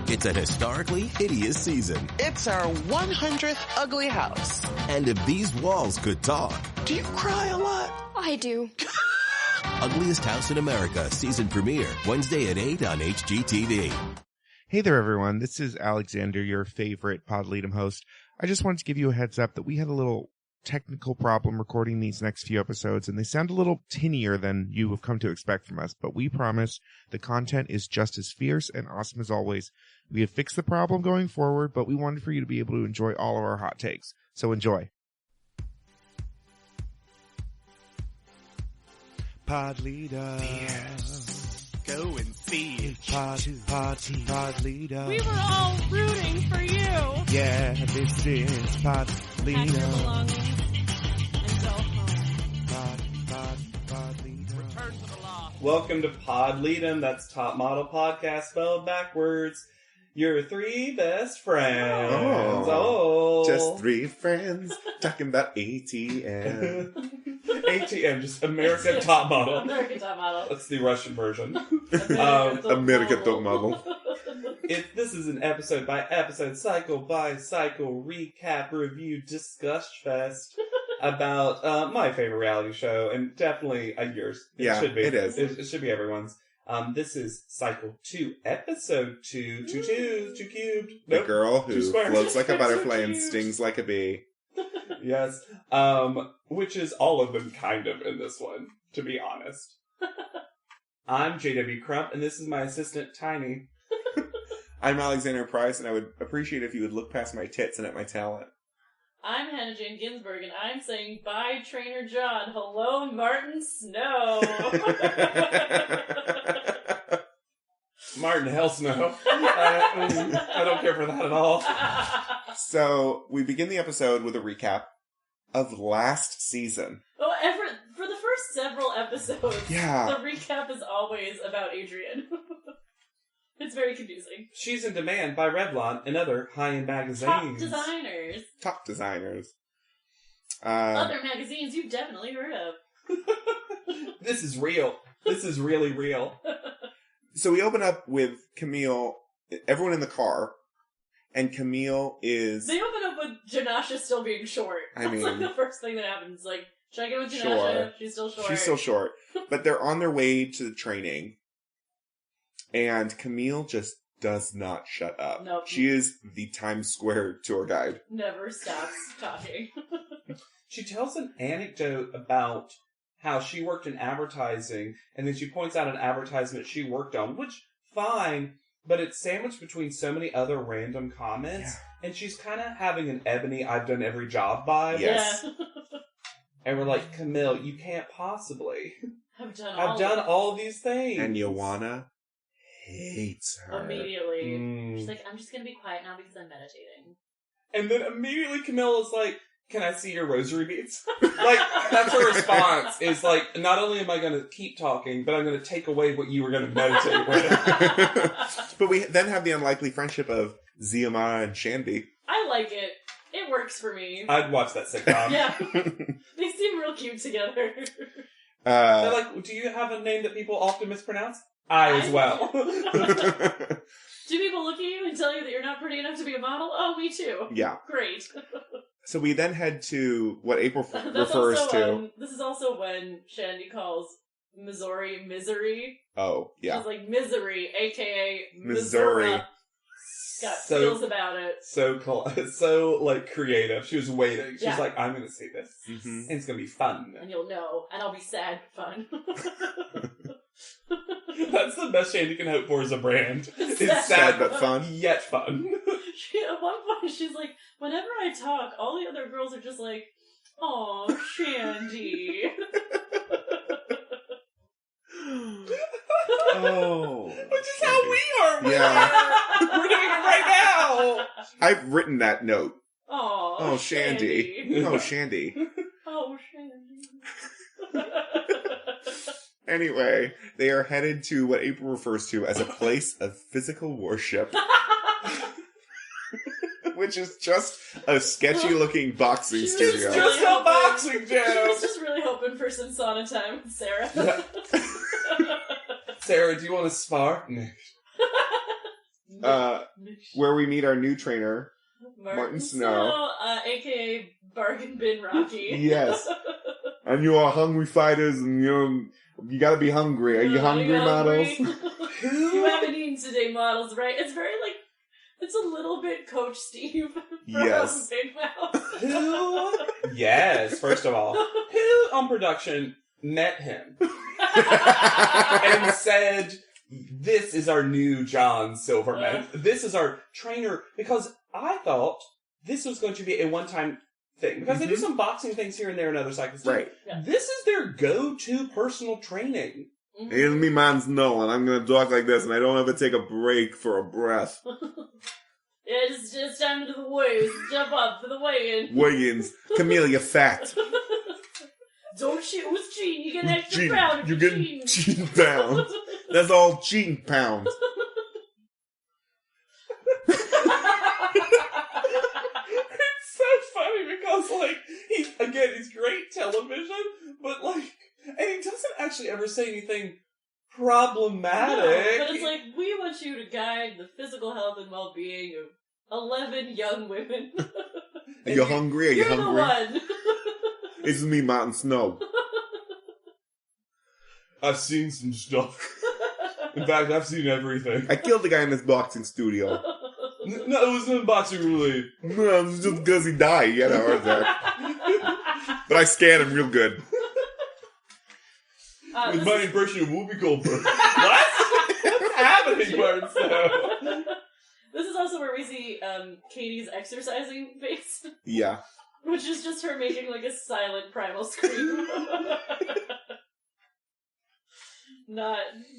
It's an historically hideous season. It's our 100th ugly house. And if these walls could talk... Do you cry a lot? I do. Ugliest House in America season premiere Wednesday at 8 on HGTV. Hey there, everyone. This is Alexander, your favorite Pod Lead'em host. I just wanted to give you a heads up that we had a little technical problem recording these next few episodes, and they sound a little tinnier than you have come to expect from us, but we promise the content is just as fierce and awesome as always. We have fixed the problem going forward, but we wanted for you to be able to enjoy all of our hot takes. So enjoy. Pod Leader. Yes. Go and see. Pod Leader. We were all rooting for you. Yeah, this is Pod Leader. Pack your belongings and go home. Pod Leader. Return to the law. Welcome to Pod Lead'em. That's Top Model Podcast spelled backwards. Your three best friends. Oh. Just three friends talking about ATM. ATM, just American Top Model. American Top Model. That's the Russian version. American Top Model. This is an episode by episode, cycle by cycle, recap, review, discuss fest about my favorite reality show, and definitely yours. It should be. It is. It should be everyone's. This is cycle 2, episode 2, 2 cubed. The girl who squares. floats like a butterfly and Cute. stings like a bee. Yes. Which is all of them kind of in this one, to be honest. I'm JW Crump, and this is my assistant, Tiny. I'm Alexander Price, and I would appreciate if you would look past my tits and at my talent. I'm Hannah Jane Ginsburg, and I'm saying bye, Trainer John. Hello, Martin Snow. Martin Hell Snow. I don't care for that at all. So, we begin the episode with a recap of last season. Oh, for the first several episodes, Yeah. the recap is always about Adrian. It's very confusing. She's in demand by Revlon and other high-end magazines. Top designers. Other magazines you've definitely heard of. This is real. This is really real. So we open up with Camille, everyone in the car, and Camille is... They open up with Janasha still being short. That's like the first thing that happens. Like, check in with Janasha. Sure. She's still short. She's still short. But they're on their way to the training. And Camille just does not shut up. Nope. She is the Times Square tour guide. Never stops talking. She tells an anecdote about how she worked in advertising, and then she points out an advertisement she worked on, which, fine, but it's sandwiched between so many other random comments, and she's kind of having an Ebony I've done every job vibe. Yes. Yeah. And we're like, Camille, you can't possibly. I've I've done all these things. And Joanna hates her. Immediately. She's like, I'm just going to be quiet now because I'm meditating. And then immediately Camille is like, can I see your rosary beads? Like, that's her response. Is like, not only am I going to keep talking, but I'm going to take away what you were going to meditate with. But we then have the unlikely friendship of Ziamara and Shandy. I like it. It works for me. I'd watch that sitcom. Yeah. They seem real cute together. They're like, do you have a name that people often mispronounce? I as well. Do people look at you and tell you that you're not pretty enough to be a model? Oh, me too. Yeah. Great. So we then head to what April That's refers also, to. This is also when Shandy calls Missouri misery. Oh, yeah. She's like, misery, a.k.a. Missouri. Missouri. Got feels about it. So like creative. She was waiting. She's like, I'm gonna say this. Mm-hmm. And it's gonna be fun. And you'll know. And I'll be sad but fun. That's the best Shandy can hope for as a brand. It's Sad but fun. Yet fun. At one point, she's like, whenever I talk, all the other girls are just like, "Aw, Shandy." Oh. Which is how we are. Yeah. We're doing it right now. I've written that note. Aw, Oh, Shandy. Oh, Shandy. Oh, Shandy. Anyway, they are headed to what April refers to as a place of physical worship. Which is just a sketchy-looking boxing studio. Just a boxing She gym. was just really hoping for some sauna time with Sarah. Yeah. Sarah, do you want to spar? No. where we meet our new trainer, Martin Snow. A.k.a. Bargain Bin Rocky. Yes. And you are hungry fighters, and you gotta be hungry. Are you hungry, models? You haven't eaten today, models, right? It's very it's a little bit Coach Steve from Yes. Big Mouth. Who? Yes, first of all. Who on production met him and said, this is our new John Silverman. This is our trainer. Because I thought this was going to be a one-time thing. Because they do some boxing things here and there in other cycles too. Right. Yeah. This is their go-to personal training. Here's me, man, Snow, and I'm gonna talk like this, and I don't ever take a break for a breath. It's time to do the weigh. Jump up for the weigh-in. Weigh-ins. Camille, you're fat. Don't cheat. Who's cheating? You get an extra Cheating. pound if You you're get cheating. cheating pounds. That's all cheating pounds. It's so funny because, he's great television, but, and he doesn't actually ever say anything problematic. No, but it's we want you to guide the physical health and well-being of 11 young women. Are you hungry? Are you You're hungry? the one. This is me, Martin Snow. I've seen some stuff. In fact, I've seen everything. I killed the guy in this boxing studio. No, it wasn't boxing really. No, it was just because he died. He had a heart attack. But I scanned him real good. With my impression of Whoopi Goldberg. What? What's happening, Martin Snow? This is also where we see Katie's exercising face. Yeah. Which is just her making a silent primal scream.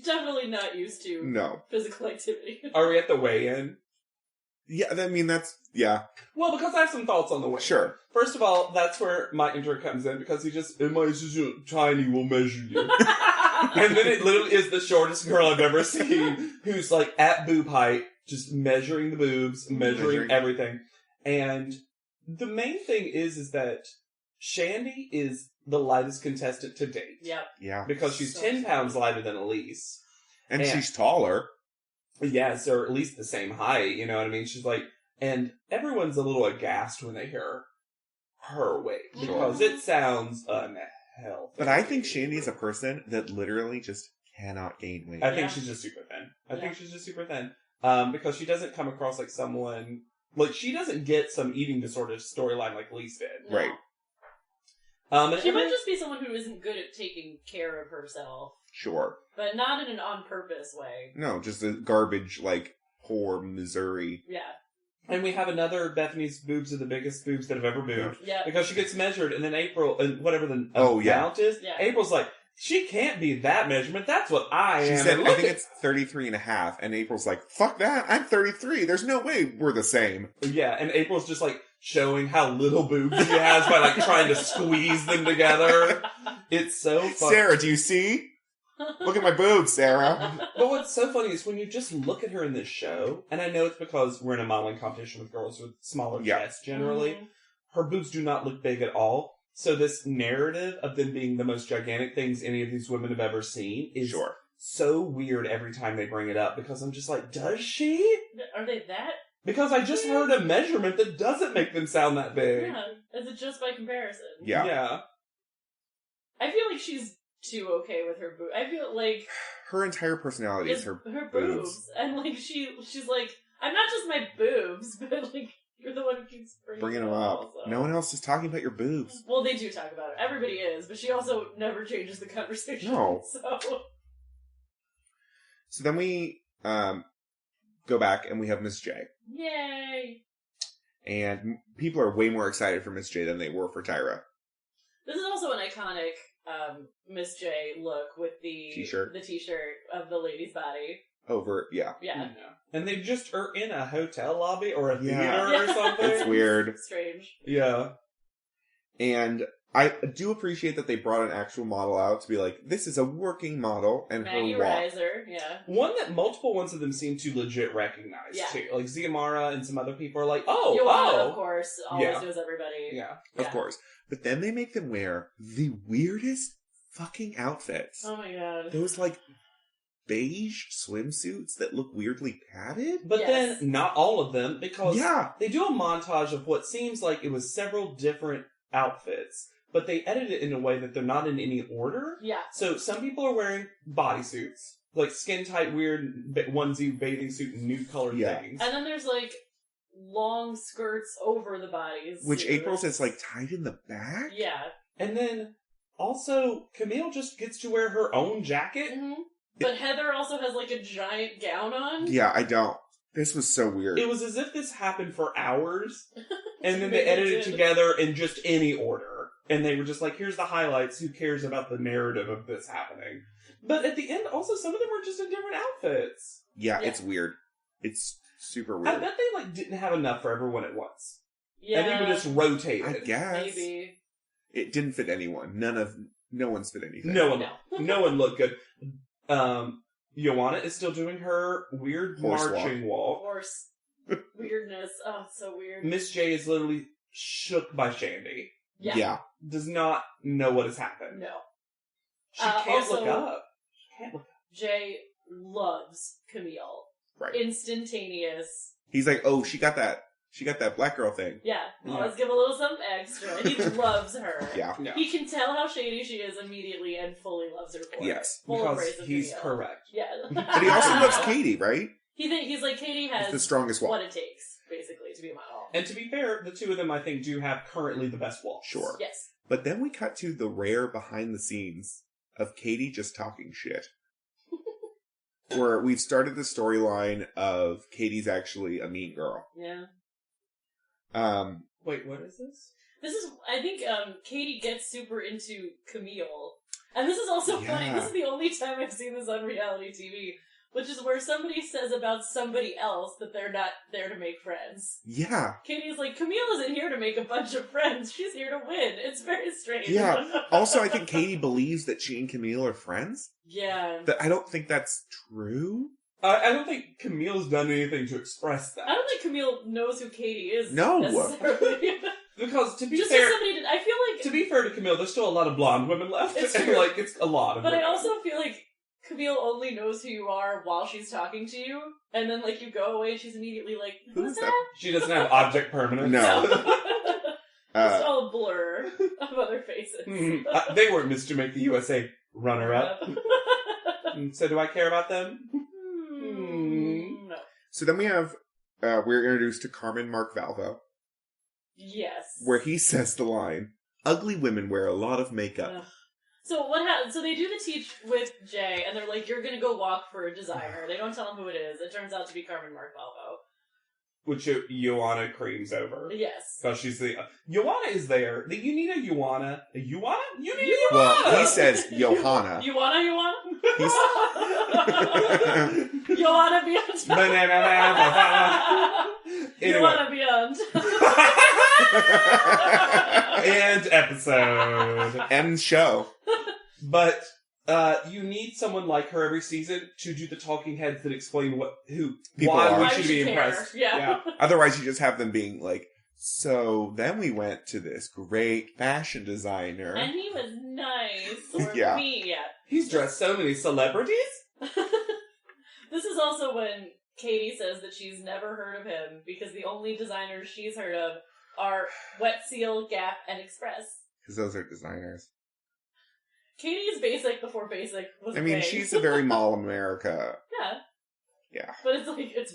Definitely not used to physical activity. Are we at the weigh-in? Yeah, yeah. Well, because I have some thoughts on the weigh-in. Sure. First of all, that's where my intro comes in, because he just, tiny will measure you. And then it literally is the shortest girl I've ever seen, who's at boob height, just measuring the boobs, measuring everything. And the main thing is that Shandy is the lightest contestant to date. Yep. Yeah. Because she's 10 pounds lighter than Elise. And she's taller. Yes, or at least the same height, you know what I mean? She's and everyone's a little aghast when they hear her weight, because it sounds unhealthy. But I think Shandy is a person that literally just cannot gain weight. I think she's just super thin. I think she's just super thin. Because she doesn't come across like someone, she doesn't get some eating disorder storyline like Elise did. No. Right. She might just be someone who isn't good at taking care of herself. Sure. But not in an on-purpose way. No, just a garbage, poor Missouri. Yeah. And we have another Bethany's boobs are the biggest boobs that have ever boobed. Yeah. Because she gets measured, and then April, and whatever the amount is, April's she can't be that measurement. That's what I am. She said, I think it's 33 and a half. And April's fuck that. I'm 33. There's no way we're the same. Yeah, and April's just showing how little boobs she has by trying to squeeze them together. It's so funny. Sarah, do you see? Look at my boobs, Sarah. But what's so funny is when you just look at her in this show, and I know it's because we're in a modeling competition with girls with smaller chests generally, her boobs do not look big at all. So this narrative of them being the most gigantic things any of these women have ever seen is so weird every time they bring it up, because I'm just does she? Are they that? Because I just heard a measurement that doesn't make them sound that big. Yeah. Is it just by comparison? Yeah. Yeah. I feel like she's too okay with her boobs. I feel like her entire personality is her boobs. And she's I'm not just my boobs, but you're the one who keeps bringing them up. Also. No one else is talking about your boobs. Well, they do talk about it. Everybody is, but she also never changes the conversation. No. So then we go back and we have Miss J. Yay! And people are way more excited for Miss J than they were for Tyra. This is also an iconic Miss J look with the t-shirt of the lady's body. Yeah. And they just are in a hotel lobby or a theater or something. It's weird. It's strange. Yeah. And I do appreciate that they brought an actual model out to be this is a working model, and Maggie her walk. Reiser, One that multiple ones of them seem to legit recognize, too. Ziamara and some other people are Joanna, of course, always knows everybody. Yeah. Of course. But then they make them wear the weirdest fucking outfits. Oh my god. Those, beige swimsuits that look weirdly padded. But Yes. then, not all of them, because Yeah. they do a montage of what seems like it was several different outfits, but they edit it in a way that they're not in any order. Yeah. So some people are wearing bodysuits, like skin-tight, weird onesie bathing suit and nude-colored Yeah. things. And then there's like long skirts over the bodies. Which too. April says, like, tied in the back? Yeah. And then, also, Camille just gets to wear her own jacket. hmm But Heather also has like a giant gown on. Yeah, I don't. This was so weird. It was as if this happened for hours, and then they Maybe edited it it did. together in just any order. And they were just like, here's the highlights, who cares about the narrative of this happening? But at the end, also, some of them were just in different outfits. Yeah, Yeah. it's weird. It's super I weird. bet they, like, didn't have enough for everyone at once. Yeah. And they would just rotate I it. guess. Maybe. It didn't fit anyone. No one's fit anything. No one, No. no one looked good. Joanna is still doing her weird Horse walk. marching walk. Horse weirdness. Oh, it's so weird. Miss J is literally shook by Shandy. Yeah. Does not know what has happened. No. She can't also- look up. She can't look up. Jay loves Camille. Right. Instantaneous. He's like, oh, she got that black girl thing. Yeah. Yeah. Let's give a little something extra. He loves her. Yeah. Yeah. He can tell how shady she is immediately and fully loves her for it. Yes. Full Because embrace of he's Camille. correct. Yeah. But he also loves Katie, right? He's like, Katie has It's the strongest what one. it takes, basically, to be a model. And to be fair, the two of them, I think, do have currently the best walks. Sure. Yes. But then we cut to the rare behind the scenes of Katie just talking shit. Where we've started the storyline of Katie's actually a mean girl. Yeah. Wait, what is this? This is, I think, Katie gets super into Camille. And this is also funny. Yeah. This is the only time I've seen this on reality TV, which is where somebody says about somebody else that they're not there to make friends. Yeah. Katie's like, Camille isn't here to make a bunch of friends. She's here to win. It's very strange. Yeah. Also, I think Katie believes that she and Camille are friends. Yeah. But I don't think that's true. I don't think Camille's done anything to express that. I don't think Camille knows who Katie is. No. Necessarily. Because to be Just fair, as somebody did. I feel like. to be fair to Camille, there's still a lot of blonde women left. It's and true. like, it's a lot of But I women. also feel like Camille only knows who you are while she's talking to you, and then like you go away and she's immediately like, Who's "Who's that?" that?" She doesn't have object permanence. No. It's all a blur of other faces. They weren't Miss Jamaica USA runner-up. So do I care about them? No. So then we have, we're introduced to Carmen Mark Valvo, Yes. where he says the line, ugly women wear a lot of makeup. Ugh. So what happens? So they do the teach with Jay, and they're like, "You're gonna go walk for a designer." They don't tell him who it is. It turns out to be Carmen Mark Valvo. Which Joanna creams over. Yes. Because she's the... Joanna is there. You need a Joanna. A Joanna? You need a Well, Joanna! he says Johanna. You wanna? He's... You wanna be on top? You Anyway. wanna be on top? And episode. End show. But you need someone like her every season to do the talking heads that explain People why are. we Why should we be should care. impressed. Yeah. Otherwise, you just have them being like, so then we went to this great fashion designer. And he was nice. Or Yeah. me, yeah. He's dressed so many celebrities. This is also when Katie says that she's never heard of him because the only designers she's heard of are Wet Seal, Gap, and Express. Because those are designers. Katie is basic before basic was I mean, a thing. she's a very Mall America. Yeah. Yeah. But it's like, it's...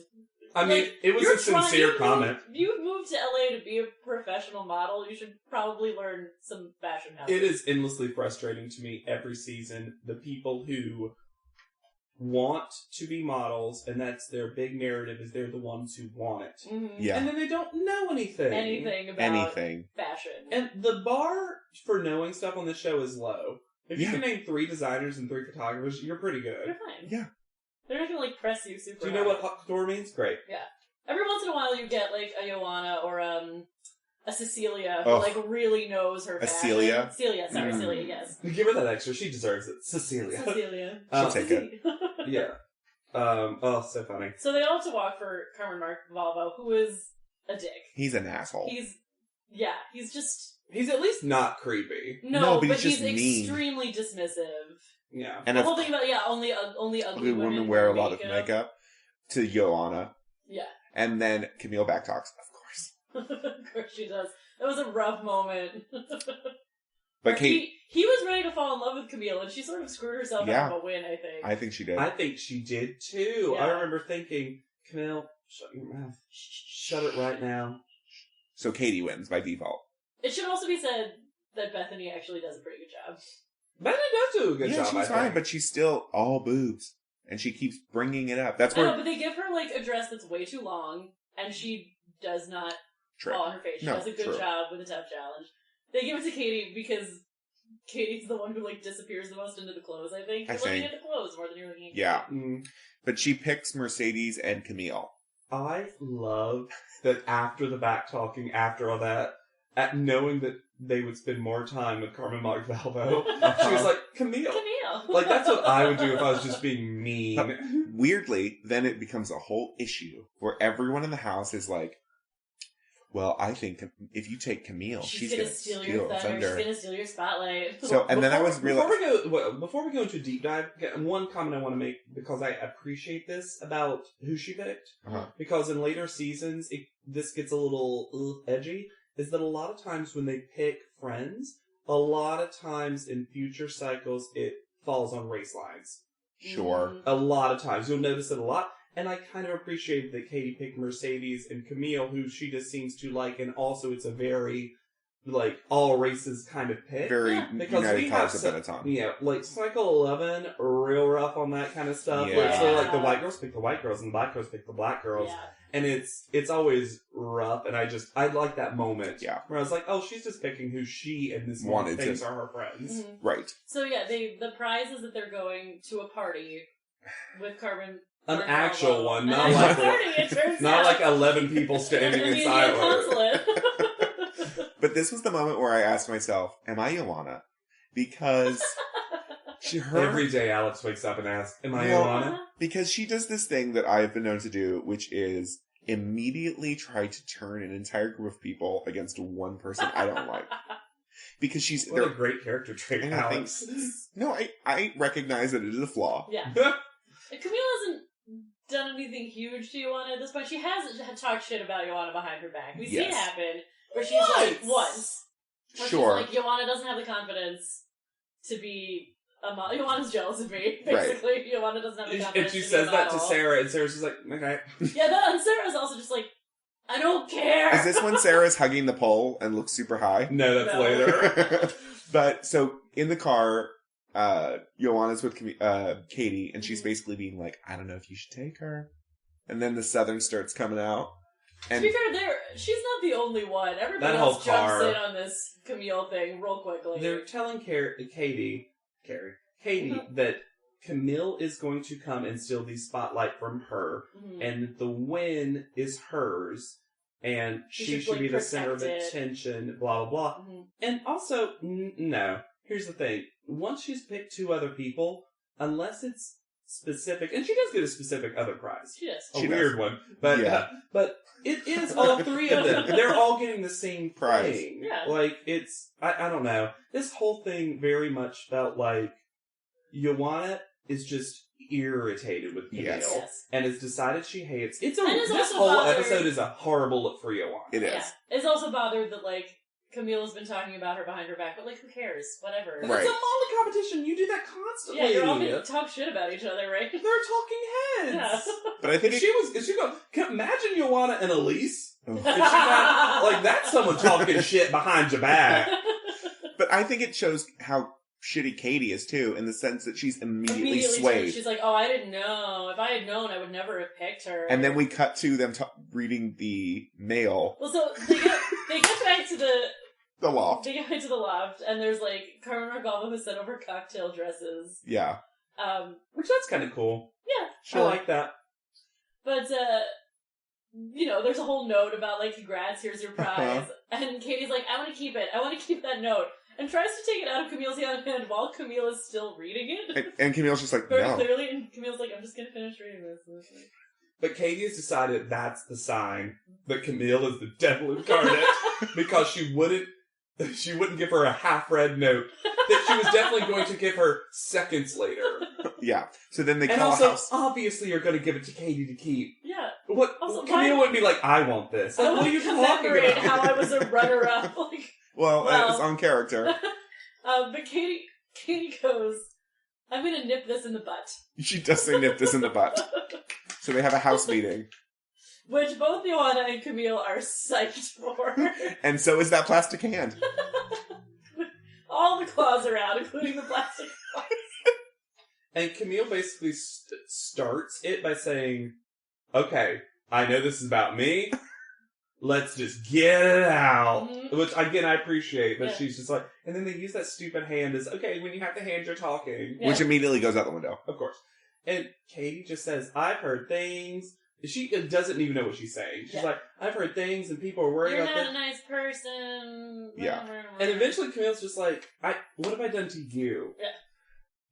I mean, like, it was you're a sincere comment. You moved to LA to be a professional model. You should probably learn some fashion houses. It is endlessly frustrating to me every season. The people who want to be models, and that's their big narrative, is they're the ones who want it. Mhm. Yeah. And then they don't know anything. Anything about Anything. fashion. And the bar for knowing stuff on this show is low. If you Yeah. can name 3 designers and 3 photographers, you're pretty You're good. fine. Yeah. They're not gonna like press you super Do you know what hard. hot couture means? Great. Every once in a while you get like a Joanna or a Cecilia who Ugh. like really knows her A fashion. Celia? Celia, sorry, Mm. Celia, yes. Give her that extra. She deserves it. Cecilia. Cecilia. She'll take it. Yeah. Oh, so funny. So they all have to walk for Carmen Mark Valvo, who is a dick. He's an asshole. He's just He's at least not creepy. no, No, but but he's he's just mean. extremely dismissive. Yeah. And The of whole thing about, only ugly ugly women women wear a lot of makeup to Joanna. Yeah. And then Camille backtalks, of course. Of course she does. That was a rough moment. But Kate... He was ready to fall in love with Camille, and she sort of screwed herself out of a win, I think. I think she did. I think she did too. Yeah. I remember thinking, Camille, shut your mouth. Shut it right now. So Katie wins by default. It should also be said that Bethany actually does a pretty good job. Bethany does do a good job, she's fine, but she's still all boobs. And she keeps bringing it up. That's I where... know, but they give her, a dress that's way too long, and she does not True. fall on her face. She does a good job with a tough challenge. They give it to Katie because Katie's the one who, disappears the most into the clothes, I think. You're looking at the clothes more than you're looking at Yeah. Mm. But she picks Mercedes and Camille. I love that after the back talking, after all that, at knowing that they would spend more time with Carmen Montalvo, she was like, Camille. Camille. That's what I would do if I was just being mean. Weirdly, then it becomes a whole issue where everyone in the house is like, well, I think if you take Camille, she's going to steal your thunder. She's going to steal your spotlight. So, and then I was realizing... Before we go into a deep dive, one comment I want to make, because I appreciate this about who she picked, because in later seasons, this gets a little edgy, is that a lot of times when they pick friends, a lot of times in future cycles, it falls on race lines. Sure. A lot of times. You'll notice it a lot. And I kind of appreciate that Katie picked Mercedes and Camille, who she just seems to like, and also it's a very, all races kind of pick. Very because United we Colors have of Benetton. Yeah, Cycle 11, real rough on that kind of stuff. Yeah. Where it's sort of the white girls pick the white girls, and the black girls pick the black girls. Yeah. And it's always rough, and I like that moment. Yeah. Where I was like, oh, she's just picking who she and this one thinks are her friends. Mm-hmm. Right. So yeah, the prize is that they're going to a party with Carmen. An actual one, not an like actual party, it turns not out. 11 people standing In the inside Indian of it. consulate. But this was the moment where I asked myself, am I Joanna? Because every day Alex wakes up and asks, am I Joanna? Because she does this thing that I've been known to do, which is immediately try to turn an entire group of people against one person I don't like. Because she's... What a great character trait, Alex. I recognize that it is a flaw. Yeah. Camille hasn't done anything huge to Joanna at this point. She has talked shit about Joanna behind her back. We see it happen, where she's once. Where sure. She's like, Joanna doesn't have the confidence to be a model. Joanna's jealous of me, basically. Right. Joanna doesn't have the confidence and she says that to Sarah, and Sarah's just like, okay. Yeah, and Sarah's also just like, I don't care. Is this when Sarah's hugging the pole and looks super high? No, that's later. But, so, in the car... Joanna's with Katie, and she's basically being like, I don't know if you should take her. And then the Southern starts coming out. And to be fair, she's not the only one. Everybody else jumps in on this Camille thing real quickly. They're telling Katie that Camille is going to come and steal the spotlight from her, and the win is hers, and she should be the center of attention, blah, blah, blah. And also, no. Here's the thing. Once she's picked two other people, unless it's specific, and she does get a specific other prize. She does. A weird one. But but it is all three of them. They're all getting the same prize. Thing. Yeah. It's, I don't know. This whole thing very much felt like Joanna is just irritated with Camille. Yes. And has decided she hates. This also whole bothered, episode is a horrible look for Joanna. It is. Yeah. It's also bothered that, Camille has been talking about her behind her back, but who cares? Whatever. Right. It's a modeling competition. You do that constantly. Yeah, you're all gonna talk shit about each other, right? They're talking heads. Yeah. But I think if she goes, imagine Joanna and Elise. If she got, that's someone talking shit behind your back. But I think it shows how shitty Katie is too, in the sense that she's immediately swayed. She's like, "Oh, I didn't know. If I had known, I would never have picked her." And then we cut to them reading the mail. Well, so they get back to the loft. They get back to the loft, and there's Carmen Montalvo who sent over cocktail dresses. Yeah. Which that's kind of cool. Yeah, sure. I like that. But there's a whole note about congrats, here's your prize, and Katie's like, I want to keep it. I want to keep that note. And tries to take it out of Camille's hand while Camille is still reading it. And Camille's just like, very no. clearly, and Camille's like, I'm just going to finish reading this. But Katie has decided that's the sign that Camille is the devil incarnate because she wouldn't give her a half-read note. that she was definitely going to give her seconds later. Yeah. So then they And call also, a house. obviously, you're going to give it to Katie to keep. Yeah. What? Also, Camille wouldn't be like, I want this. I Like, what want are you to talking commemorate about? how I was a runner-up. Like, Well, Well- it's on character. but Katie goes, I'm gonna nip this in the butt. She does say nip this in the butt. So they have a house meeting. Which both Joanna and Camille are psyched for. And so is that plastic hand. All the claws are out, including the plastic claws. And Camille basically starts it by saying, okay, I know this is about me. Let's just get it out. Mhm. Which, again, I appreciate. But Yeah. she's just like, and then they use that stupid hand as, okay, when you have the hand, you're talking. Yeah. Which immediately goes out the window. Of course. And Katie just says, I've heard things. She doesn't even know what she's saying. She's Yeah. like, I've heard things and people are worried You're about not that. a nice person. Yeah. And eventually Camille's just like, what have I done to you?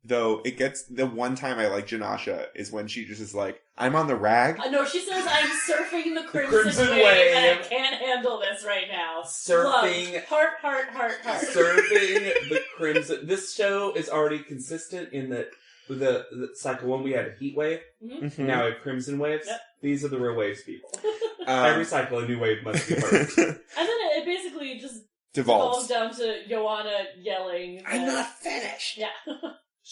Though it gets the one time I like Janasha is when she just is like, I'm on the rag. No, she says, I'm surfing the crimson, Crimson wave, wave. and I can't handle this right now. Surfing. Love. Heart, heart, heart, heart. Surfing the crimson. This show is already consistent in that the cycle one we had a heat wave. Mhm. Now we have crimson waves. Yep. These are the real waves, people. Every cycle, a new wave must be birthed. And then it basically just devolves. falls down to Joanna yelling. I'm not finished. Yeah.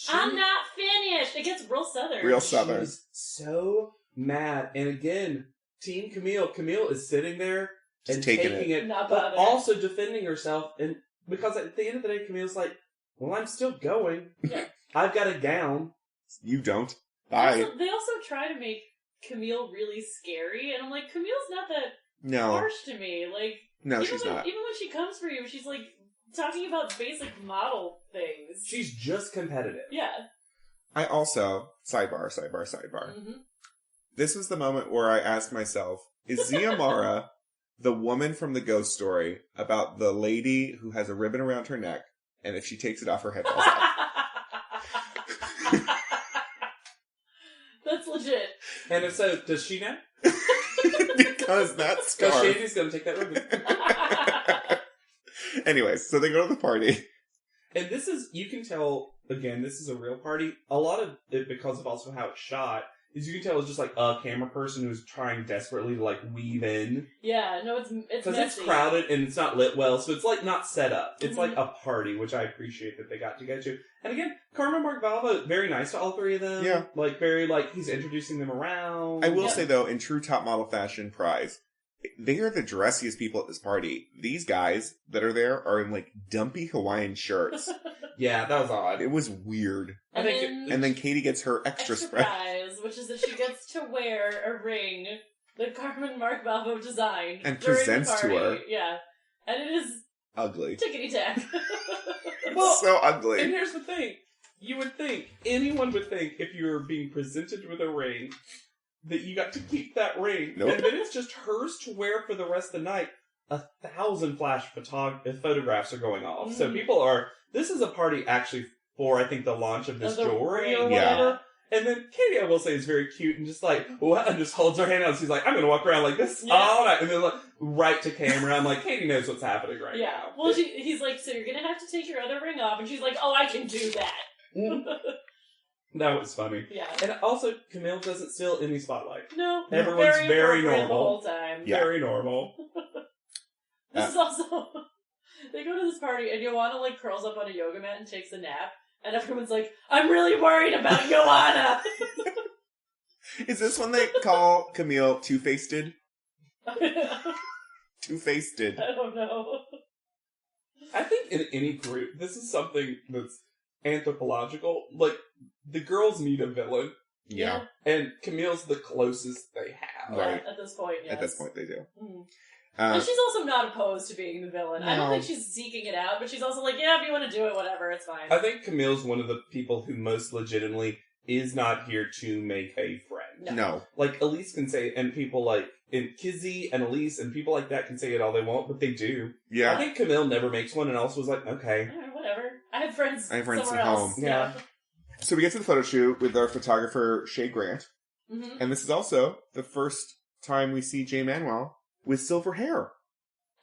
I'm not finished. It gets real southern. Real southern. She's so mad. And again, Team Camille. Camille is sitting there Just and taking taking it, Not but bothered. also defending herself. And because at the end of the day, Camille's like, well, I'm still going. Yeah. I've got a gown. You don't. Bye. They also try to make Camille really scary, and I'm like, Camille's not that No. harsh to me. Like, No, even she's when, not. Even when she comes for you, she's like talking about basic model things. She's just competitive. Yeah. I also, sidebar. Mm-hmm. This was the moment where I asked myself, is Ziamara the woman from the ghost story about the lady who has a ribbon around her neck, and if she takes it off, her head falls off? That's legit. And if so, does she know? Because that Because scarf. Shandy's going to take that ribbon. Anyways, so they go to the party. And this is, you can tell, again, this is a real party. A lot of it, because of also how it's shot, is you can tell it's just like a camera person who's trying desperately to like weave in. Yeah, no, it's Because messy. it's crowded and it's not lit well, so it's like not set up. It's Mhm. like a party, which I appreciate that they got to go to. And again, Carmen Mark-Valva, very nice to all three of them. Yeah. Like, very, like, he's introducing them around. I will Yep. say, though, in true top model fashion prize, they are the dressiest people at this party. These guys that are there are in, like, dumpy Hawaiian shirts. Yeah, that was odd. It was weird. I And think then And then Katie gets her extra spread. prize, which is that she gets to wear a ring that Carmen Mark Valvo designed And during presents the to party. her. Yeah, and it is Ugly. tickety tack. Well, so And ugly. here's the thing. You would think, anyone would think, if you were being presented with a ring, that you got to keep that ring. Nope. And then it's just hers to wear for the rest of the night. 1,000 flash photographs are going off. So Mm. people are, this is a party actually for, I think, the launch of this Of the jewelry or ring, whatever. And then Katie, I will say, is very cute and just like, what? And just holds her hand out. She's like, I'm going to walk around like this Yeah. all night. And then like, right to camera. I'm like, Katie knows what's happening right Yeah. now. Well, he's like, so you're gonna have to take your other ring off, and she's like, oh, I can do that. That was funny. Yeah. And also, Camille doesn't steal any spotlight. No. Everyone's very appropriate normal. the whole time. Yeah. Very normal. This is also they go to this party and Joanna like curls up on a yoga mat and takes a nap, and everyone's like, I'm really worried about Joanna. Is this when they call Camille two-faced? I Two-faced. don't know. I think in any group, this is something that's anthropological. Like, the girls need a villain, Yeah. and Camille's the closest they have. Right. At this point, yes. At this point, they do. Mhm. Uh, And she's also not opposed to being the villain. I don't No. think she's seeking it out, but she's also like, yeah, if you want to do it, whatever, it's fine. I think Camille's one of the people who most legitimately is not here to make a friend. no. Like, Elise can say, and people like, and Kizzy and Elise and people like that can say it all they want, but they do. Yeah. I think Camille never makes one and also was like, okay. Whatever. I have friends. I have friends somewhere at else. home. Yeah. So we get to the photo shoot with our photographer, Shay Grant. Mm-hmm. And this is also the first time we see Jay Manuel with silver hair.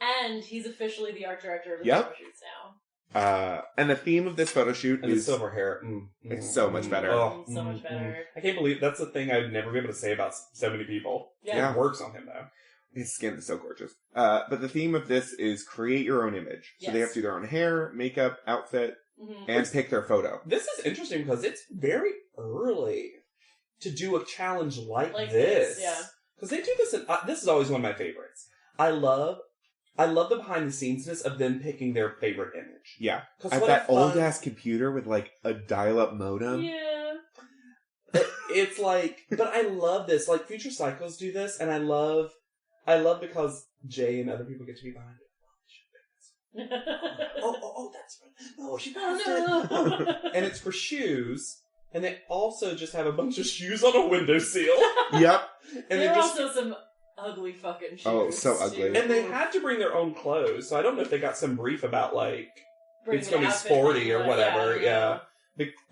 And he's officially the art director of the Yep. photo shoots now. And the theme of this photo shoot And the is silver hair. It's so much better. Oh, So much better. I can't believe that's the thing I'd never be able to say about so many people. Yeah. It works on him, though. his skin is so gorgeous. But the theme of this is create your own image. So they Yes. have to do their own hair, makeup, outfit, and pick their photo. This is interesting because it's very early to do a challenge like Like this. this, yeah. Because they do this, this is always one of my favorites. I love the behind the scenesness of them picking their favorite image. Yeah. 'Cause At what that a fun- old ass computer with like a dial-up modem. Yeah. It's like, but I love this. Like Future Cycles do this, and I love because Jay and other people get to be behind it. Oh, that's right. No, she passed it. no. And it's for shoes, and they also just have a bunch of shoes on a windowsill. Yep. And there they are just also some ugly fucking shoes. Oh, so ugly. and they had to bring their own clothes, so I don't know if they got some brief about like Bring it's an going to be outfit sporty or and, whatever. yeah.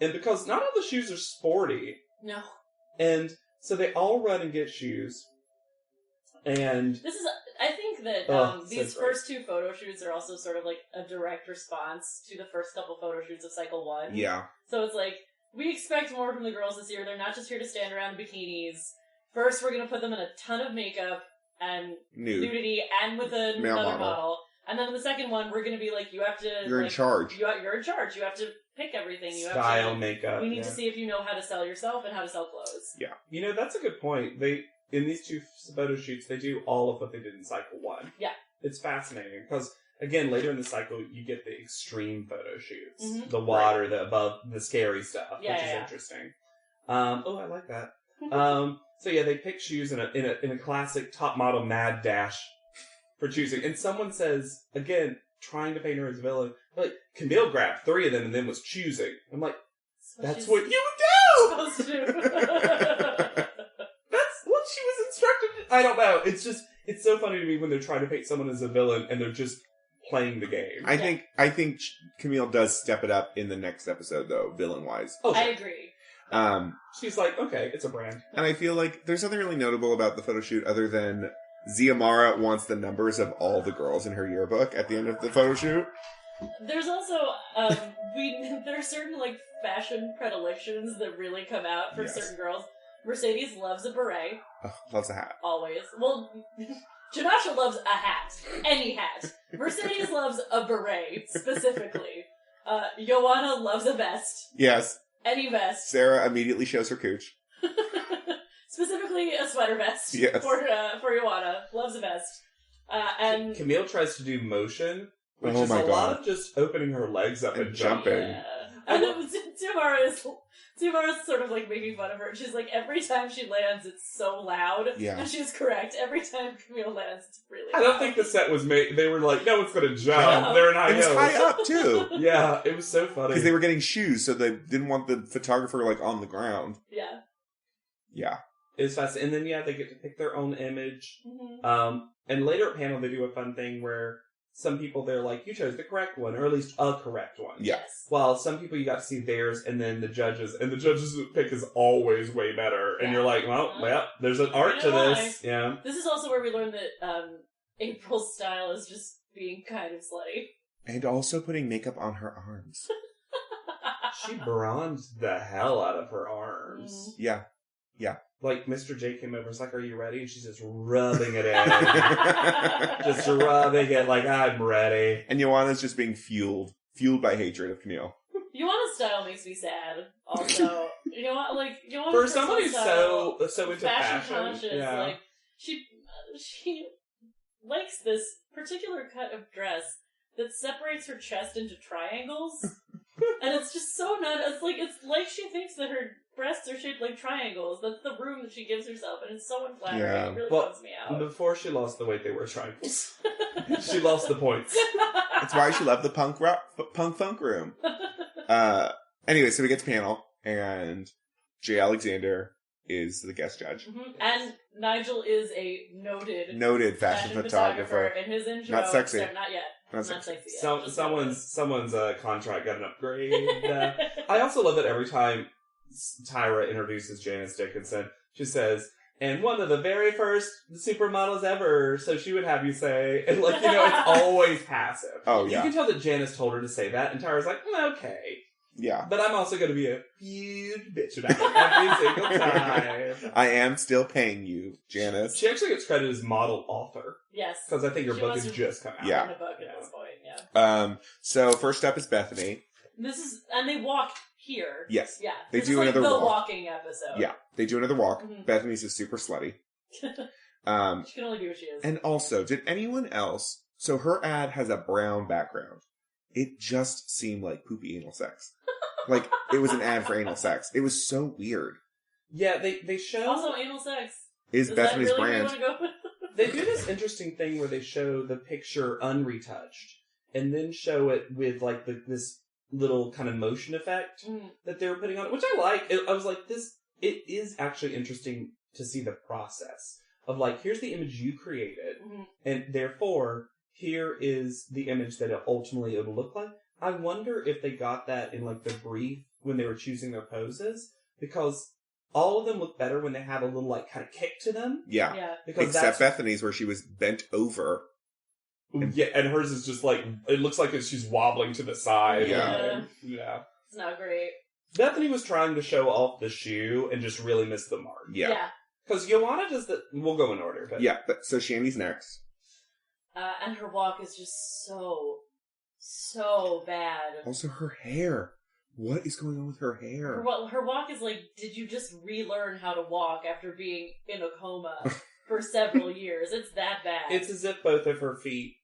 And because not all the shoes are sporty, No. and so they all run and get shoes, and This is, I think that Oh, so these great. first two photo shoots are also sort of like a direct response to the first couple photo shoots of Cycle 1. Yeah. So it's like, we expect more from the girls this year. They're not just here to stand around in bikinis. First, we're going to put them in a ton of makeup and Nude. nudity and with another Male model. model. And then in the second one, we're going to be like, you have to... You're in like, charge. You're in charge. You have to pick everything. You style have to, makeup. we need yeah. to see if you know how to sell yourself and how to sell clothes. You know, that's a good point. They in these two photo shoots, they do all of what they did in Cycle 1. Yeah. It's fascinating because, again, later in the cycle, you get the extreme photo shoots. Mhm. The water, the above, the scary stuff, Yeah, which is yeah. interesting. Oh, I like that. So yeah, they pick shoes in a classic top model mad dash for choosing. And someone says, again, trying to paint her as a villain, like, Camille grabbed 3 of them and then was choosing. I'm like, that's she's what you do! supposed to. That's what she was instructed to. I don't know. It's just, it's so funny to me when they're trying to paint someone as a villain and they're just playing the game. I think Camille does step it up in the next episode though, villain wise. Oh, I sure. agree. She's like, okay, it's a brand. And I feel like there's nothing really notable about the photo shoot other than Ziamara wants the numbers of all the girls in her yearbook at the end of the photo shoot. There's also there are certain like fashion predilections that really come out for Yes. certain girls. Mercedes loves a beret, Oh, loves a hat. always. Well, Janasha loves a hat, any hat. Mercedes loves a beret specifically. Joanna loves a vest, Yes. any vest, Sarah immediately shows her cooch. specifically a sweater vest. Yes. For Joanna, loves a vest, and Camille tries to do motion, which Oh is my a lot God. of just opening her legs up and, And jumping. yeah. And then Tamara's sort of like making fun of her. She's like, every time she lands, it's so loud. Yeah. And she's correct. Every time Camille lands, it's really loud. I don't think the set was made. They were like, no one's going to jump. No. They're in high It was heels. high up too. Yeah, it was so funny. Because they were getting shoes, so they didn't want the photographer like on the ground. Yeah. Yeah. It was fast. And then, yeah, they get to pick their own image. Mm-hmm. And later at panel, they do a fun thing where some people, they're like, you chose the correct one, or at least a correct one. Yeah. Yes. While some people, you got to see theirs, and then the judges pick is always way better. And Yeah. you're like, well, there's an art to You know this. Yeah. This is also where we learn that April's style is just being kind of slutty. And also putting makeup on her arms. She bronzed the hell out of her arms. Yeah. Like, Mr. J came over and was like, are you ready? And she's just rubbing it in. Just rubbing it like, I'm ready. And Joanna's just being fueled by hatred of Camille. Joanna's style makes me sad. Also, Joanna's For somebody who's style, so into fashion fashion. conscious, Yeah. like she likes this particular cut of dress that separates her chest into triangles, and it's just so not. It's like she thinks that her breasts are shaped like triangles. That's the room that she gives herself, and it's so unflattering. Yeah. It really Well, bums me out. Before she lost the weight, they were triangles. She lost the points. That's why she left the punk funk room. Anyway, so we get to panel, and Jay Alexander is the guest judge. Mhm. And Nigel is a Noted fashion photographer. In his intro, Not sexy. Not yet. Not Not sexy. sexy yet. Just Someone's contract got an upgrade. I also love that every time Tyra introduces Janice Dickinson, she says, and one of the very first supermodels ever, so she would have you say, and like, you know, it's always passive. Oh, You yeah. can tell that Janice told her to say that, and Tyra's like, okay. Yeah. But I'm also going to be a huge bitch about it every single time. I am still paying you, Janice. She actually gets credited as model author, Yes. because I think her She book must has have just come out. Yeah. written a book at this point, yeah. So first up is Bethany. And they walk here. Yes. Yeah. They This do is like another the walk. walking episode. Yeah. They do another walk. Mhm. Bethany's is super slutty. She can only be what she is. And also, did anyone else... So her ad has a brown background. It just seemed like poopy anal sex. Like, it was an ad for anal sex. It was so weird. Yeah, they show... Also, anal sex. Is Is Bethany's that really brand. where you want to go? They do this interesting thing where they show the picture unretouched, and then show it with, like, this little kind of motion effect Mm. that they were putting on it, which I like. I was like, it is actually interesting to see the process of, like, here's the image you created, Mhm. and therefore, here is the image that ultimately it will look like. I wonder if they got that in, like, the brief when they were choosing their poses, because all of them look better when they have a little, like, kind of kick to them. Yeah. Yeah. Because Except Bethany's, where she was bent over. Yeah, and hers is just like, it looks like she's wobbling to the side. Yeah. Yeah. It's not great. Bethany was trying to show off the shoe and just really missed the mark. Yeah. Because Joanna does the, we'll go in order, but. Yeah. So Shandy's next. And her walk is just so bad. Also, her hair. What is going on with her hair? Her walk is like, did you just relearn how to walk after being in a coma for several years? It's that bad. It's as if both of her feet,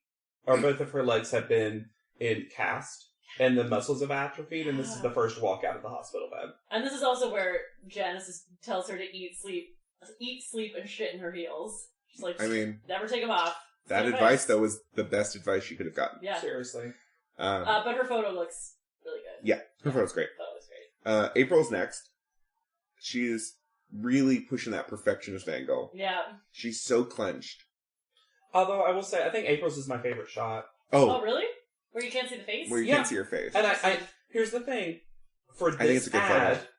or both of her legs have been in cast, and the muscles have atrophied, and this is the first walk out of the hospital bed. And this is also where Janice tells her to eat, sleep, and shit in her heels. She's like, I mean, never take them off. that Good advice, though, was the best advice she could have gotten. Yeah. Seriously. But her photo looks really good. Yeah, her photo's great. Photo looks great. April's next. She's really pushing that perfectionist angle. Yeah. She's so clenched. Although, I will say, I think April's is my favorite shot. Oh, Oh, really? Where you can't see the face? where you Yeah. can't see her face. And I here's the thing. For think it's this a good ad, photo.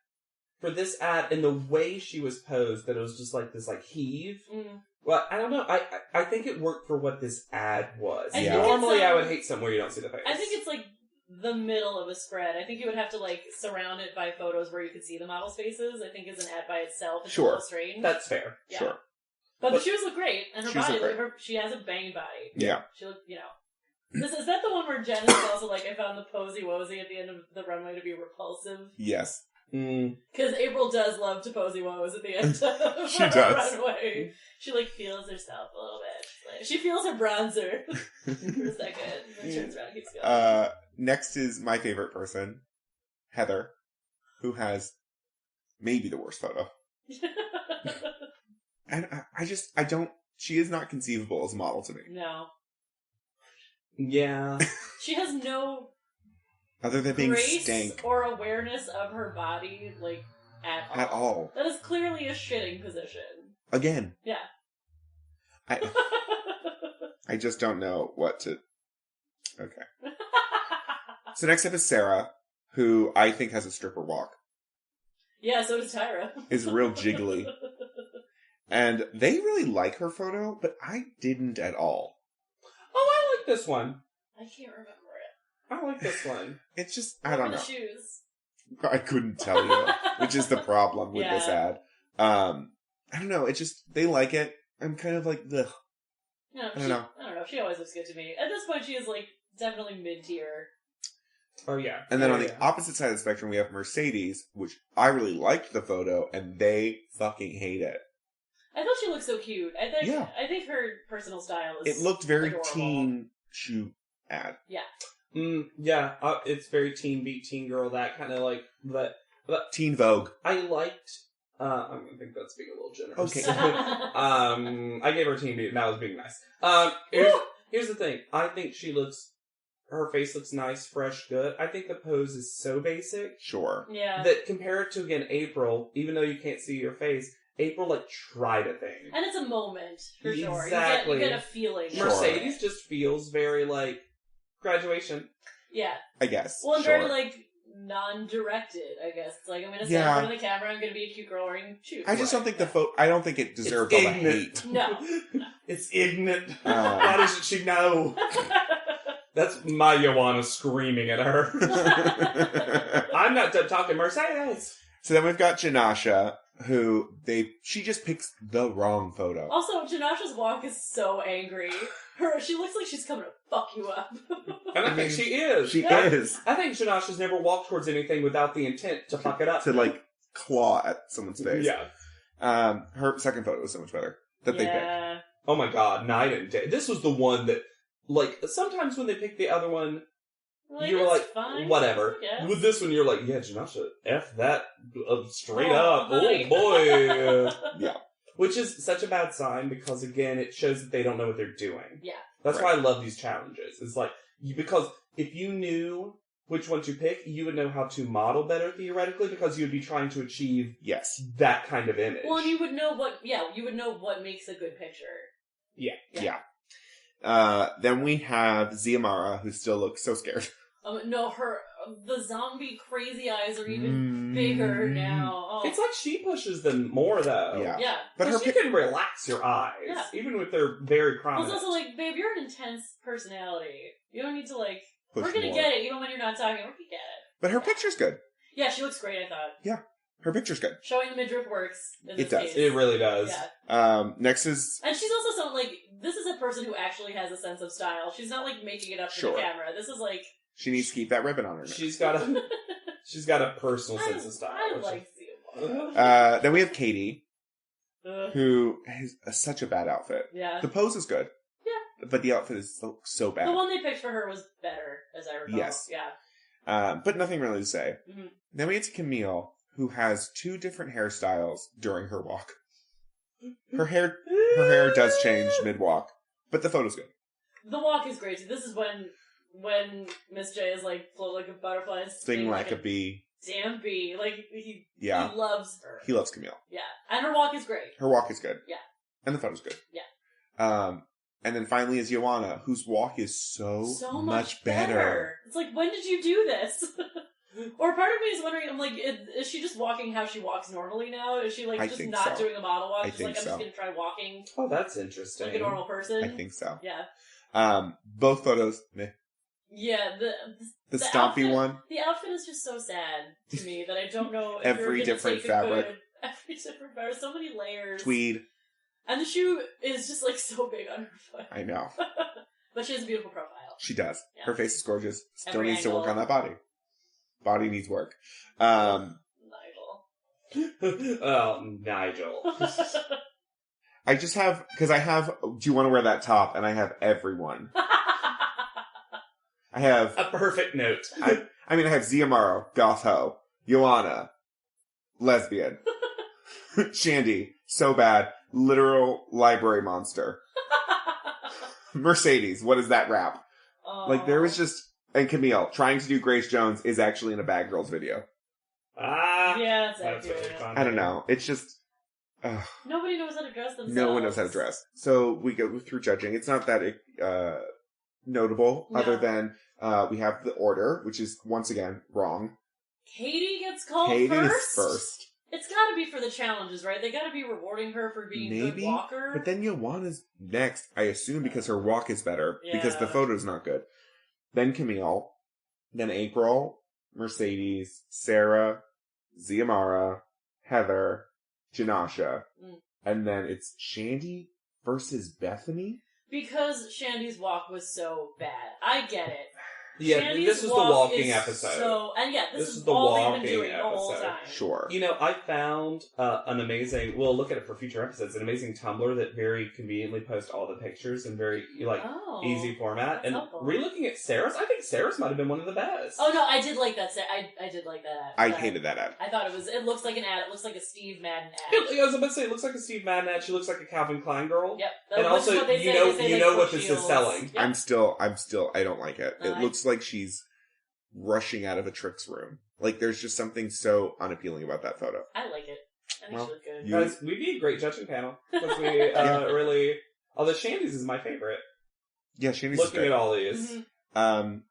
for this ad, and the way she was posed, that it was just like this, like, heave. Mm. Well, I don't know. I think it worked for what this ad was. I think it's, Normally, I would hate something where you don't see the face. I think it's like the middle of a spread. I think you would have to like surround it by photos where you could see the model's faces. I think as an ad by itself, it's a Sure. little strange. That's fair. Yeah. Sure. But the But- shoes look great, and her Shoes body, look great. she has a banging body. Yeah. She looked, Is that the one where Jen is also like, I found the posy wozy at the end of the runway to be repulsive? Yes. Because April does love to posy woes at the end of She her does. runway. She like feels herself a little bit. She's like, she feels her bronzer for a second, and then turns around and keeps going. Next is my favorite person, Heather, who has maybe the worst photo. And I don't, she is not conceivable as a model to me. No. Yeah. She has no Other than being grace stank or awareness of her body, like, at all. at all. That is clearly a shitting position. Again, Yeah. I just don't know what to... Okay. So next up is Sarah, who I think has a stripper walk. Yeah, so does Tyra. Is real jiggly. And they really like her photo, but I didn't at all. Oh, I like this one. I can't remember it. I like this one. It's just, I What don't were know. the shoes? I couldn't tell you, which is the problem with this Yeah. ad. I don't know. It just, they like it. I'm kind of like, ugh. No, I don't know. I don't know. She always looks good to me. At this point, she is like definitely mid-tier. Oh, yeah. And then Yeah, on the yeah. opposite side of the spectrum, we have Mercedes, which I really liked the photo, and they fucking hate it. I thought she looked so cute. Yeah. I think her personal style is. It looked very adorable. teen shoe ad. Yeah, it's very teen beat, teen girl, that kind of like, but Teen Vogue. I liked, I think that's being a little generous. Okay. I gave her teen beat, and that was being nice. Here's the thing. I think her face looks nice, fresh, good. I think the pose is so basic Sure. Yeah. that compare it to, again, April, even though you can't see your face, April, like, tried a thing. And it's a moment, for sure. Exactly. You get a feeling. Sure. Mercedes just feels very, like, graduation. Yeah. I guess. Well, and sure. very, like, non-directed, I guess. It's like, I'm gonna stand Yeah. in front of the camera, I'm gonna be a cute girl wearing shoes. I just don't think I don't think it deserved It's all the ignorant. hate. No. It's ignorant. Uh. Why doesn't she know? That's my Joanna screaming at her. I'm not done talking Mercedes. So then we've got Janasha, who she just picks the wrong photo. Also, Janasha's walk is so angry. She looks like she's coming to fuck you up. And I think she is. She Yeah. is. I think Janasha's never walked towards anything without the intent to fuck it up. To, like, claw at someone's face. Yeah. Her second photo was so much better. That they picked. Yeah. Oh my god, night and day. This was the one that, like, sometimes when they pick the other one, you're it's like, fine. whatever. I guess. With this one, you're like, yeah, Janasha, F that straight Oh, up. honey. Oh boy. Yeah. Which is such a bad sign because, again, it shows that they don't know what they're doing. Yeah. That's Right. why I love these challenges. It's like, because if you knew which one to pick, you would know how to model better theoretically because you would be trying to achieve Yes. that kind of image. Well, and you would know what makes a good picture. Yeah. Yeah. Then we have Ziamara, who still looks so scared. No, the zombie crazy eyes are even bigger now. Oh. It's like she pushes them more, though. Yeah. Yeah. But her she can relax your eyes, Yeah. even if they're very Well, prominent. it's also like, babe, you're an intense personality. You don't need to, like, Push we're gonna more. get it, even when you're not talking, we're gonna get it. But her picture's good. Yeah, she looks great, I thought. Her picture's good. Showing the midriff works in this It does. case. It really does. Yeah. Next is And she's also someone, like, this is a person who actually has a sense of style. She's not, like, making it up for Sure. the camera. This is, like... she needs to keep that ribbon on her neck. She's got a personal sense of style. I which like Ziamara. Then we have Katie, Ugh. who has such a bad outfit. Yeah. The pose is good. Yeah. But the outfit is so bad. The one they picked for her was better, as I recall. Yes. Yeah. But nothing really to say. Mhm. Then we get to Camille, who has 2 different hairstyles during her walk. Her hair does change mid-walk, but the photo's good. The walk is great, too. This is when Miss J is, like, float like a butterfly and Sting like a bee. damn bee. Like, he Yeah. loves her. He loves Camille. Yeah. And her walk is great. Her walk is good. Yeah. And the photo's good. Yeah. And then finally is Joanna, whose walk is so much better. It's like, when did you do this? Or part of me is wondering, I'm like, is she just walking how she walks normally now? Is she, like, I just think not so. doing a model walk? I She's think like, I'm so. just gonna try walking Oh, that's interesting. like a normal person. I think so. Yeah. Both photos, meh. Yeah, The the stompy outfit- one, The outfit is just so sad to me that I don't know if Every you're gonna different take fabric. Every different fabric. So many layers. tweed. And the shoe is just, like, so big on her foot. I know. But she has a beautiful profile. She does. Yeah. Her face is gorgeous. Still Every needs to work angle. on that body. Body needs work. Nigel. Oh, Nigel. I just have, because I have, do you want to wear that top? And I have everyone. I have, A perfect note. I mean, I have Ziamaro, goth ho, Joanna, lesbian, Shandy, so bad, literal library monster, Mercedes, what is that rap? Like, there was just, and Camille, trying to do Grace Jones is actually in a Bad Girls video. Yeah, it's That's accurate. really fun. I don't know. It's just, Nobody knows how to dress themselves. no one knows how to dress. So we go through judging. It's not that notable, No. other than we have the order, which is once again wrong. Katie gets called Katie first? is first. It's gotta be for the challenges, right? They gotta be rewarding her for being a good Maybe, walker. but then Joanna's next, I assume, because her walk is better, because the Yeah. photo's not good. Then Camille, then April, Mercedes, Sarah, Ziamara, Heather, Janasha, and then it's Shandy versus Bethany? Because Shandy's walk was so bad. I get it. Yeah, Shandy's this is the walk walking is episode. So, and yeah, this This is is the all they've walking been doing the whole episode. time. Sure. You know, I found an amazing, we'll look at it for future episodes, an amazing Tumblr that very conveniently posts all the pictures in very, Oh. easy format. That's And helpful. re-looking at Sarah's, I think Sarah's might have been one of the best. Oh no, I did like that. I did like that. I hated that ad. I thought it looks like an ad. It looks like a Steve Madden ad. I was about to say, it looks like a Steve Madden ad. She looks like a Calvin Klein girl. Yep. And Which is also, what they you say. know, They say you they know put what this is shields. selling. Yep. I'm still, I don't like it. It I- looks like she's rushing out of a tricks room. Like, there's just something so unappealing about that photo. I like it. I think Well, she looked good. you- Guys, we'd be a great judging panel. Because we really... Although Shandy's is my favorite. Yeah, Shandy's is Looking good. at all these. Mhm.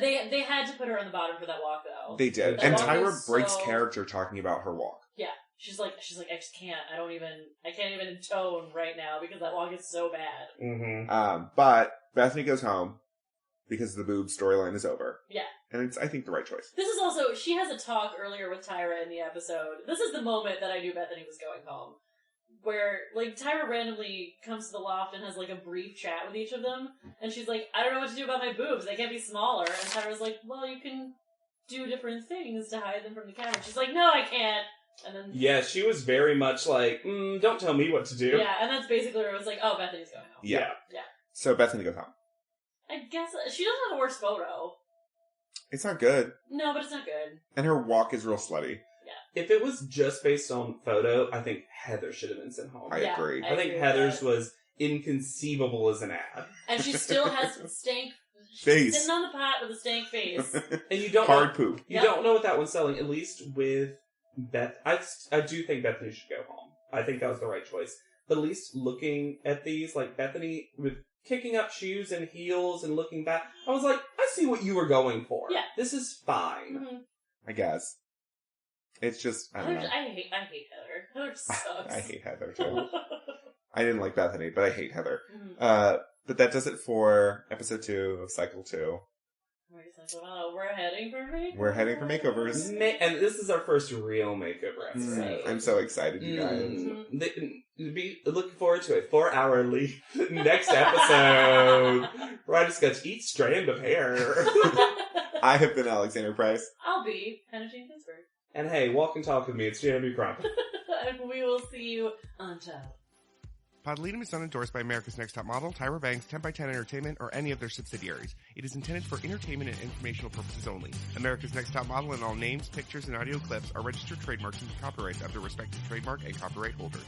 They had to put her on the bottom for that walk, though. They did. That And walk Tyra was breaks so- character talking about her walk. Yeah. She's like, I just can't. I can't even intone right now because that walk is so bad. Mm-hmm. But Bethany goes home because the boob storyline is over. Yeah. And it's, I think, the right choice. This is also, she has a talk earlier with Tyra in the episode. This is the moment that I knew Bethany was going home. Where, like, Tyra randomly comes to the loft and has, like, a brief chat with each of them. And she's like, I don't know what to do about my boobs. They can't be smaller. And Tyra's like, well, you can do different things to hide them from the camera. She's like, no, I can't. And then... Yeah, she was very much like, don't tell me what to do. Yeah, and that's basically where it was like, oh, Bethany's going home. Yeah. Yeah. So Bethany goes home. I guess, she doesn't have a worse photo. It's not good. No, but it's not good. And her walk is real slutty. If it was just based on photo, I think Heather should have been sent home. I agree. I think Heather's was inconceivable as an ad. And she still has stank Face. sitting on the pot with a stank face. And you don't Hard poop. You don't know what that one's selling, at least with Beth. I do think Bethany should go home. I think that was the right choice. But at least looking at these, like Bethany with kicking up shoes and heels and looking back, I was like, I see what you were going for. Yeah. This is fine. Mm-hmm. I guess. It's just, I don't know. I hate Heather. Heather sucks. I hate Heather, too. I didn't like Bethany, but I hate Heather. Mhm. But that does it for episode 2 of Cycle 2. We're heading for makeovers. We're heading for makeovers. And this is our first real makeover episode. I'm so excited, you guys. Be looking forward to a 4-hour next episode where I discuss each strand of hair. I have been Alexander Price. I'll be Hannah Jane Ginsburg. And hey, walk and talk with me. It's Jeremy Crump. And we will see you on top. Podleadum is not endorsed by America's Next Top Model, Tyra Banks, 10x10 Entertainment, or any of their subsidiaries. It is intended for entertainment and informational purposes only. America's Next Top Model and all names, pictures, and audio clips are registered trademarks and copyrights of their respective trademark and copyright holders.